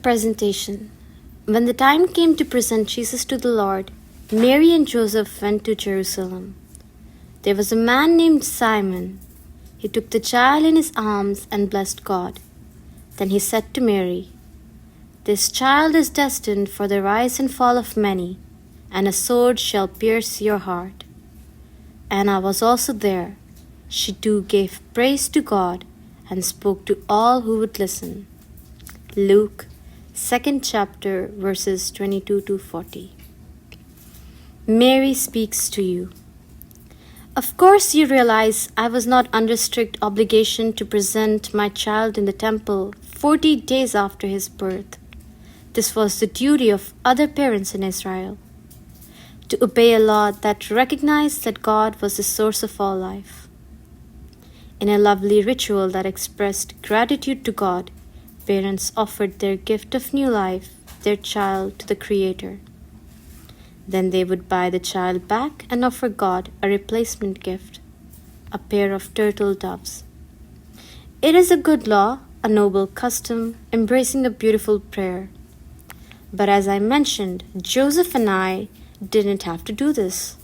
Presentation. When the time came to present Jesus to the Lord, Mary and Joseph went to Jerusalem. There was a man named Simon. He took the child in his arms and blessed God. Then he said to Mary, "This child is destined for the rise and fall of many, and a sword shall pierce your heart." Anna was also there. She too gave praise to God and spoke to all who would listen. Luke, 2nd chapter, verses 22 to 40. Mary speaks to you. Of course you realize I was not under strict obligation to present my child in the temple 40 days after his birth. This was the duty of other parents in Israel, to obey a law that recognized that God was the source of all life. In a lovely ritual that expressed gratitude to God, parents offered their gift of new life, their child, to the Creator. Then they would buy the child back and offer God a replacement gift, a pair of turtle doves. It is a good law, a noble custom, embracing a beautiful prayer. But as I mentioned, Joseph and I didn't have to do this.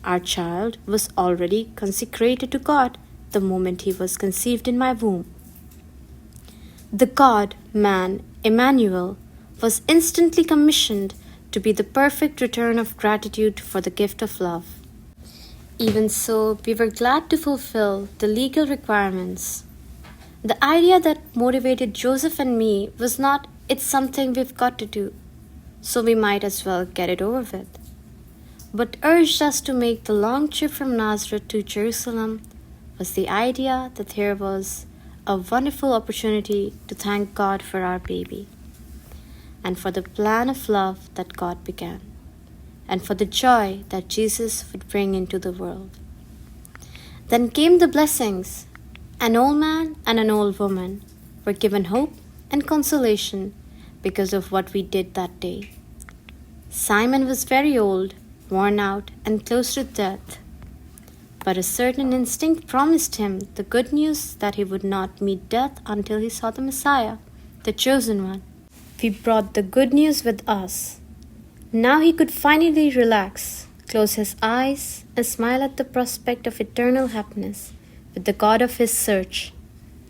Our child was already consecrated to God the moment he was conceived in my womb. The God-man, Emmanuel, was instantly commissioned to be the perfect return of gratitude for the gift of love. Even so, we were glad to fulfill the legal requirements. The idea that motivated Joseph and me was not, "It's something we've got to do, so we might as well get it over with," but urged us to make the long trip from Nazareth to Jerusalem was the idea that there was a wonderful opportunity to thank God for our baby, and for the plan of love that God began, and for the joy that Jesus would bring into the world. Then came the blessings. An old man and an old woman were given hope and consolation because of what we did that day. Simon was very old, worn out, and close to death. But a certain instinct promised him the good news that he would not meet death until he saw the Messiah, the chosen one. We brought the good news with us. Now he could finally relax, close his eyes, and smile at the prospect of eternal happiness with the God of his search,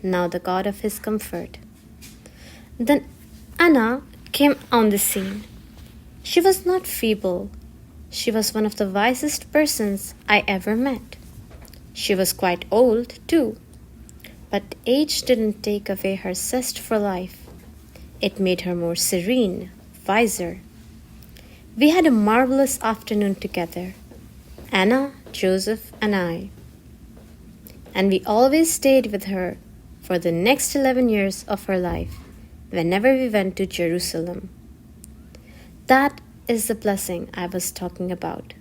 now the God of his comfort. Then Anna came on the scene. She was not feeble. She was one of the wisest persons I ever met. She was quite old, too, but age didn't take away her zest for life. It made her more serene, wiser. We had a marvelous afternoon together, Anna, Joseph, and I. And we always stayed with her for the next 11 years of her life, whenever we went to Jerusalem. That is the blessing I was talking about,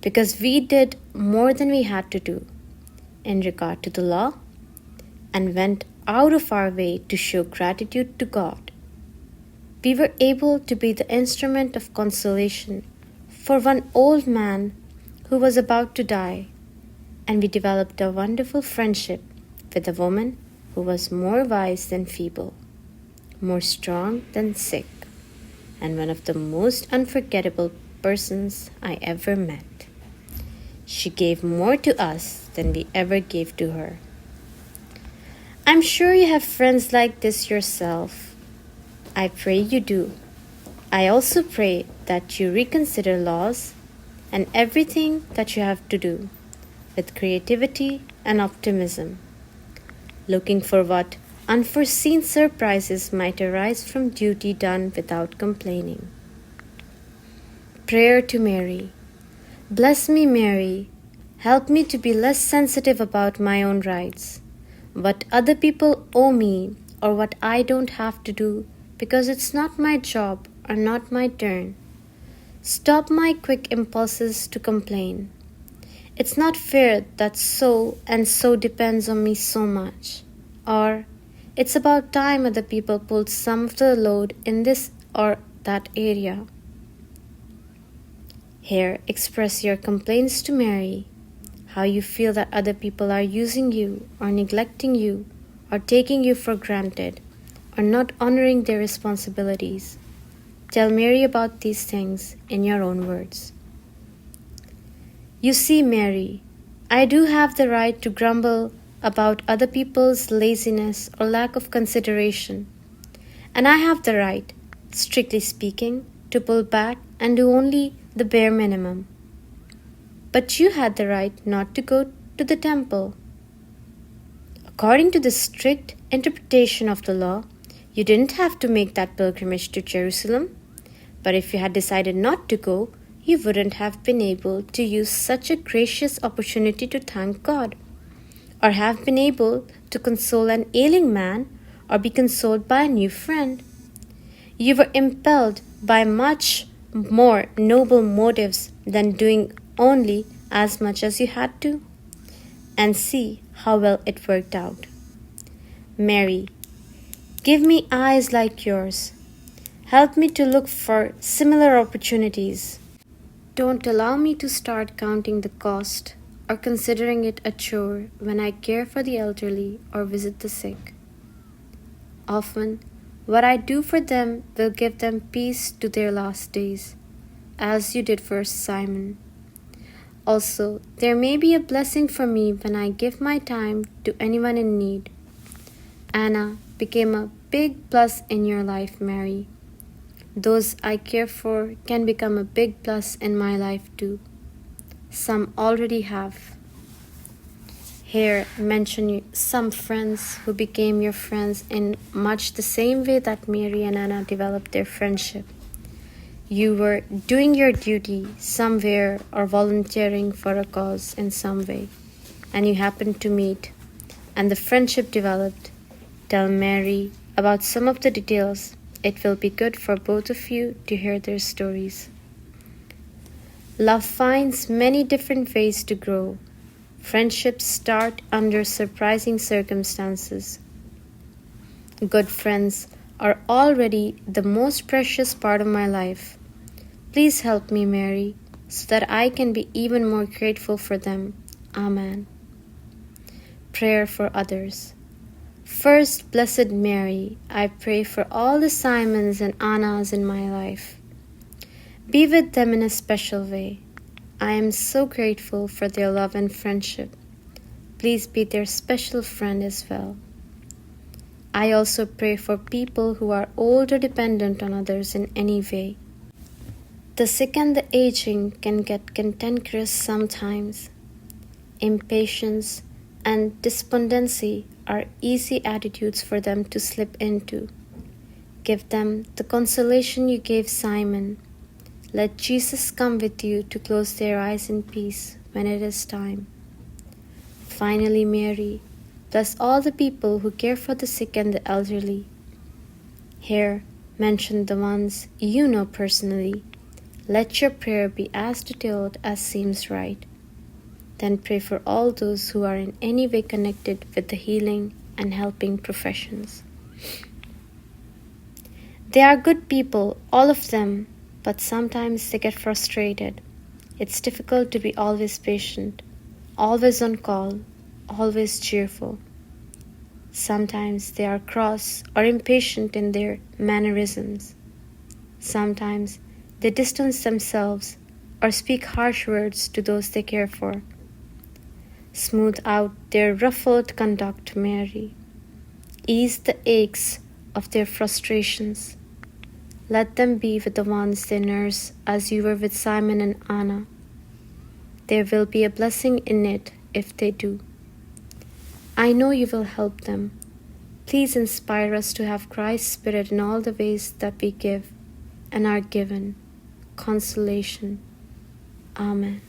because we did more than we had to do in regard to the law and went out of our way to show gratitude to God. We were able to be the instrument of consolation for one old man who was about to die, and we developed a wonderful friendship with a woman who was more wise than feeble, more strong than sick, and one of the most unforgettable persons I ever met. She gave more to us than we ever gave to her. I'm sure you have friends like this yourself. I pray you do. I also pray that you reconsider laws and everything that you have to do with creativity and optimism, looking for what unforeseen surprises might arise from duty done without complaining. Prayer to Mary. Bless me, Mary. Help me to be less sensitive about my own rights, what other people owe me, or what I don't have to do because it's not my job or not my turn. Stop my quick impulses to complain. It's not fair that so and so depends on me so much. Or, it's about time other people pulled some of the load in this or that area. Here, express your complaints to Mary, how you feel that other people are using you or neglecting you or taking you for granted or not honoring their responsibilities. Tell Mary about these things in your own words. You see, Mary, I do have the right to grumble about other people's laziness or lack of consideration, and I have the right, strictly speaking, to pull back and do only the bare minimum. But you had the right not to go to the temple. According to the strict interpretation of the law, you didn't have to make that pilgrimage to Jerusalem, but if you had decided not to go, you wouldn't have been able to use such a gracious opportunity to thank God, or have been able to console an ailing man, or be consoled by a new friend. You were impelled by much more noble motives than doing only as much as you had to. And see how well it worked out. Mary, give me eyes like yours. Help me to look for similar opportunities. Don't allow me to start counting the cost or considering it a chore when I care for the elderly or visit the sick. Often, what I do for them will give them peace to their last days, as you did for Simon. Also, there may be a blessing for me when I give my time to anyone in need. Anna became a big plus in your life, Mary. Those I care for can become a big plus in my life too. Some already have. Here mention some friends who became your friends in much the same way that Mary and Anna developed their friendship. You were doing your duty somewhere or volunteering for a cause in some way, and you happened to meet, and the friendship developed. Tell Mary about some of the details. It will be good for both of you to hear their stories. Love finds many different ways to grow. Friendships start under surprising circumstances. Good friends are already the most precious part of my life. Please help me, Mary, so that I can be even more grateful for them. Amen. Prayer for others. First, Blessed Mary, I pray for all the Simons and Annas in my life. Be with them in a special way. I am so grateful for their love and friendship. Please be their special friend as well. I also pray for people who are old or dependent on others in any way. The sick and the aging can get cantankerous sometimes. Impatience and despondency are easy attitudes for them to slip into. Give them the consolation you gave Simon. Let Jesus come with you to close their eyes in peace when it is time. Finally, Mary, bless all the people who care for the sick and the elderly. Here, mention the ones you know personally. Let your prayer be as detailed as seems right. Then pray for all those who are in any way connected with the healing and helping professions. They are good people, all of them, but sometimes they get frustrated. It's difficult to be always patient, always on call, always cheerful. Sometimes they are cross or impatient in their mannerisms. Sometimes they distance themselves or speak harsh words to those they care for. Smooth out their ruffled conduct, Mary. Ease the aches of their frustrations. Let them be with the ones they nurse as you were with Simon and Anna. There will be a blessing in it if they do. I know you will help them. Please inspire us to have Christ's Spirit in all the ways that we give and are given. Consolation. Amen.